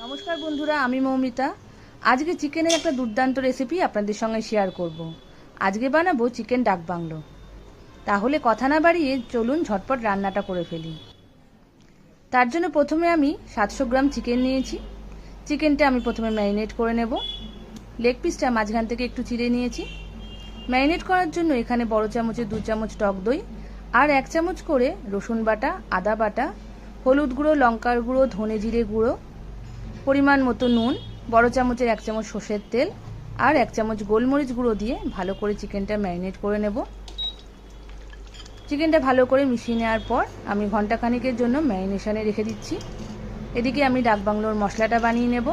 নমস্কার বন্ধুরা, আমি মৌমিতা। আজকে চিকেনের একটা দুর্দান্ত রেসিপি আপনাদের সঙ্গে শেয়ার করব। আজকে বানাবো চিকেন ডাক বাংলো। তাহলে কথা না বাড়িয়ে চলুন ঝটপট রান্নাটা করে ফেলি। তার জন্য প্রথমে আমি 700 গ্রাম চিকেন নিয়েছি। চিকেনটা আমি প্রথমে ম্যারিনেট করে নেব। লেগ পিসটা মাঝখান থেকে একটু চিড়ে নিয়েছি। ম্যারিনেট করার জন্য এখানে বড় চামচে 2 চামচ টক দই আর 1 চামচ করে রসুন বাটা, আদা বাটা, হলুদ গুঁড়ো, লঙ্কার গুঁড়ো, ধনে জিরে গুঁড়ো, পরিমাণ মতো নুন, বড় চামচের 1 চামচ সর্ষের তেল আর 1 চামচ গোলমরিচ গুঁড়ো দিয়ে ভালো করে চিকেনটা ম্যারিনেট করে নেব। চিকেনটা ভালো করে মিশিয়ে নেওয়ার পর আমি ঘন্টাখানেকের জন্য ম্যারিনেশনে রেখে দিচ্ছি। এদিকে আমি ডাক বাংলোর মশলাটা বানিয়ে নেব।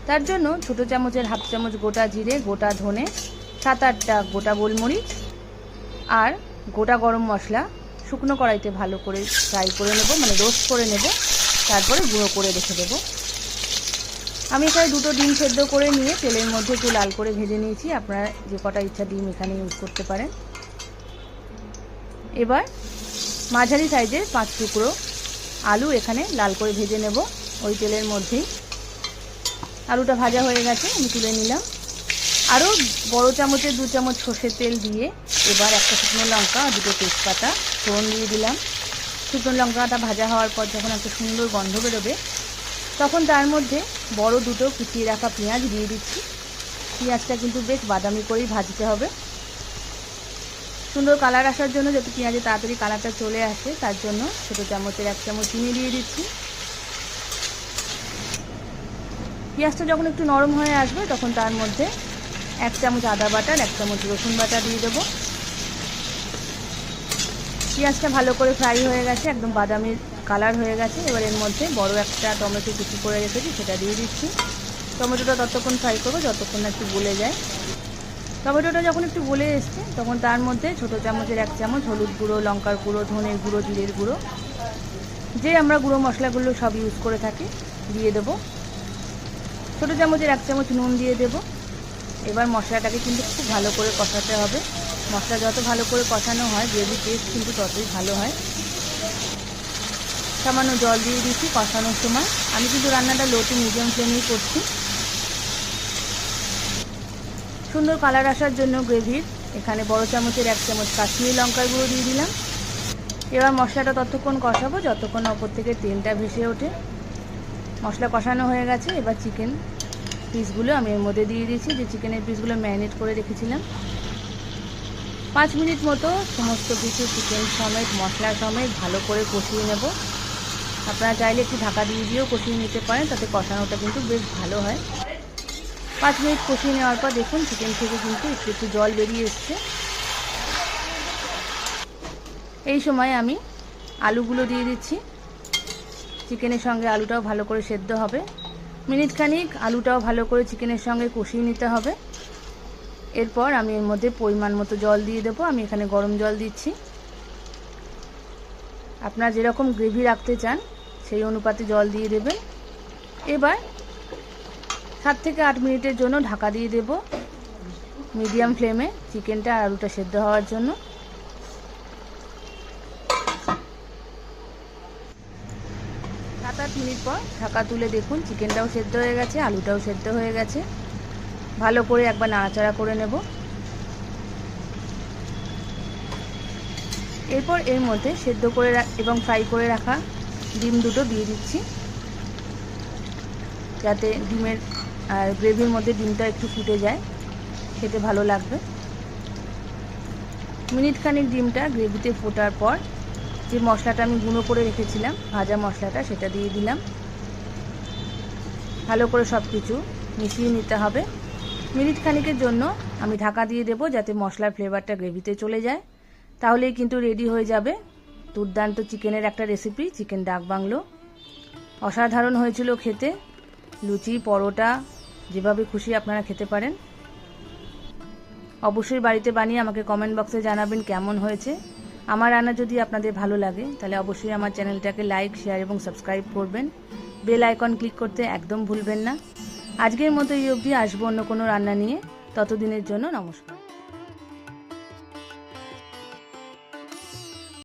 তার জন্য ছোট চামচের 1/2 চামচ গোটা জিরে, গোটা ধনে, 7-8টা গোটা গোলমরিচ আর গোটা গরম মশলা শুকনো কড়াইতে ভালো করে ফ্রাই করে নেব, মানে রোস্ট করে নেব। তারপরে গুঁড়ো করে রেখে দেবো। আমি এখানে 2টো ডিম সেদ্ধ করে নিয়ে তেলের মধ্যে একটু লাল করে ভেজে নিয়েছি। আপনারা যে কটা ইচ্ছা ডিম এখানে ইউজ করতে পারেন। এবার মাঝারি সাইজের 5 টুকরো আলু এখানে লাল করে ভেজে নেব ওই তেলের মধ্যেই। আলুটা ভাজা হয়ে গেছে, আমি তুলে নিলাম। আরও বড় চামচের 2 চামচ সর্ষের তেল দিয়ে এবার একটা শুকনো লঙ্কা আর 2টো তেজপাতা ফোড়ন দিয়ে দিলাম। শুকনো লঙ্কাটা ভাজা হওয়ার পর যখন একটা সুন্দর গন্ধ বেরোবে তখন তার মধ্যে বড় 2টো কুচিয়ে রাখা পেঁয়াজ দিয়ে দিচ্ছি। পেঁয়াজটা কিন্তু বেশ বাদামি করেই ভাজতে হবে। সুন্দর কালার আসার জন্য, যাতে পেঁয়াজে তাড়াতাড়ি কালারটা চলে আসে, তার জন্য ছোটো চামচের 1 চামচ চিনি দিয়ে দিচ্ছি। পেঁয়াজটা যখন একটু নরম হয়ে আসবে তখন তার মধ্যে 1 চামচ আদা বাটা আর 1 চামচ রসুন বাটা দিয়ে দেবো। পেঁয়াজটা ভালো করে ফ্রাই হয়ে গেছে, একদম বাদামি কালার হয়ে গেছে। এবার এর মধ্যে বড় একটা টমেটো কুচি করে রেখেছি, সেটা দিয়ে দিচ্ছি। টমেটোটা ততক্ষণ ফ্রাই করবো যতক্ষণ না একটু গলে যায়। টমেটোটা যখন একটু গলে এসছে তখন তার মধ্যে ছোটো চামচের 1 চামচ হলুদ গুঁড়ো, লঙ্কার গুঁড়ো, ধনের গুঁড়ো, জিরের গুঁড়ো, যে আমরা গুঁড়ো মশলাগুলো সব ইউজ করে থাকি, দিয়ে দেবো। ছোটো চামচের 1 চামচ নুন দিয়ে দেবো। এবার মশলাটাকে কিন্তু খুব ভালো করে কষাতে হবে। মশলা যত ভালো করে কষানো হয় গ্রেভির টেস্ট কিন্তু ততই ভালো হয়। সামান্য জল দিয়ে দিচ্ছি কষানোর সময়। আমি কিন্তু রান্নাটা লো টু মিডিয়াম ফ্লেমেই করছি। সুন্দর কালার আসার জন্য গ্রেভির এখানে বড় চামচের 1 চামচ কাশ্মীরি লঙ্কার গুঁড়ো দিয়ে দিলাম। এবার মশলাটা ততক্ষণ কষাবো যতক্ষণ ওপর থেকে তেলটা ভেসে ওঠে। মশলা কষানো হয়ে গেছে। এবার চিকেন পিসগুলো আমি এর মধ্যে দিয়ে দিয়েছি, যে চিকেনের পিসগুলো ম্যারিনেট করে রেখেছিলাম। 5 মিনিট মতো সমস্ত কিছু চিকেন সমেত, মশলা সমেত ভালো করে কষিয়ে নেব। আপনারা চাইলে একটু ঢাকা দিয়ে দিয়েও কষিয়ে নিতে পারেন, তাতে কষানোটা কিন্তু বেশ ভালো হয়। 5 মিনিট কষিয়ে নেওয়ার পর দেখুন চিকেন থেকে কিন্তু একটু একটু জল বেরিয়ে এসছে। এই সময় আমি আলুগুলো দিয়ে দিচ্ছি। চিকেনের সঙ্গে আলুটাও ভালো করে সেদ্ধ হবে। মিনিট খানিক আলুটাও ভালো করে চিকেনের সঙ্গে কষিয়ে নিতে হবে। এরপর আমি এর মধ্যে পরিমাণ মতো জল দিয়ে দেবো। আমি এখানে গরম জল দিচ্ছি। আপনারা যেরকম গ্রেভি রাখতে চান সেই অনুপাতে জল দিয়ে দেবেন। এবার 7 থেকে 8 মিনিটের জন্য ঢাকা দিয়ে দেব মিডিয়াম ফ্লেমে, চিকেনটা আর আলুটা সেদ্ধ হওয়ার জন্য। 7-8 মিনিট পর ঢাকা তুলে দেখুন চিকেনটাও সেদ্ধ হয়ে গেছে, আলুটাও সেদ্ধ হয়ে গেছে। ভালো করে একবার নাড়াচাড়া করে নেব। এরপর এর মধ্যে সেদ্ধ করে এবং ফ্রাই করে রাখা ডিম 2টো দিয়ে দিচ্ছি, যাতে ডিমের গ্রেভির মধ্যে ডিমটা একটু ফুটে যায়, খেতে ভালো লাগবে। মিনিট খানিক ডিমটা গ্রেভিতে ফোটার পর যে মশলাটা আমি গুঁড়ো করে রেখেছিলাম, ভাজা মশলাটা, সেটা দিয়ে দিলাম। ভালো করে সব কিছু মিশিয়ে নিতে হবে। মিনিট খানিকের জন্য আমি ঢাকা দিয়ে দেবো, যাতে মশলার ফ্লেভারটা গ্রেভিতে চলে যায়। তাহলেই কিন্তু রেডি হয়ে যাবে দুর্দান্ত চিকেনের একটা রেসিপি, চিকেন ডাক বাংলো। অসাধারণ হয়েছিল খেতে। লুচি, পরোটা, যেভাবে খুশি আপনারা খেতে পারেন। অবশ্যই বাড়িতে বানিয়ে আমাকে কমেন্ট বক্সে জানাবেন কেমন হয়েছে। আমার রান্না যদি আপনাদের ভালো লাগে তাহলে অবশ্যই আমার চ্যানেলটাকে লাইক, শেয়ার এবং সাবস্ক্রাইব করবেন। বেল আইকন ক্লিক করতে একদম ভুলবেন না। আজকের মতো এই অবধি, আসবো অন্য কোনো রান্না নিয়ে। ততদিনের জন্য নমস্কার।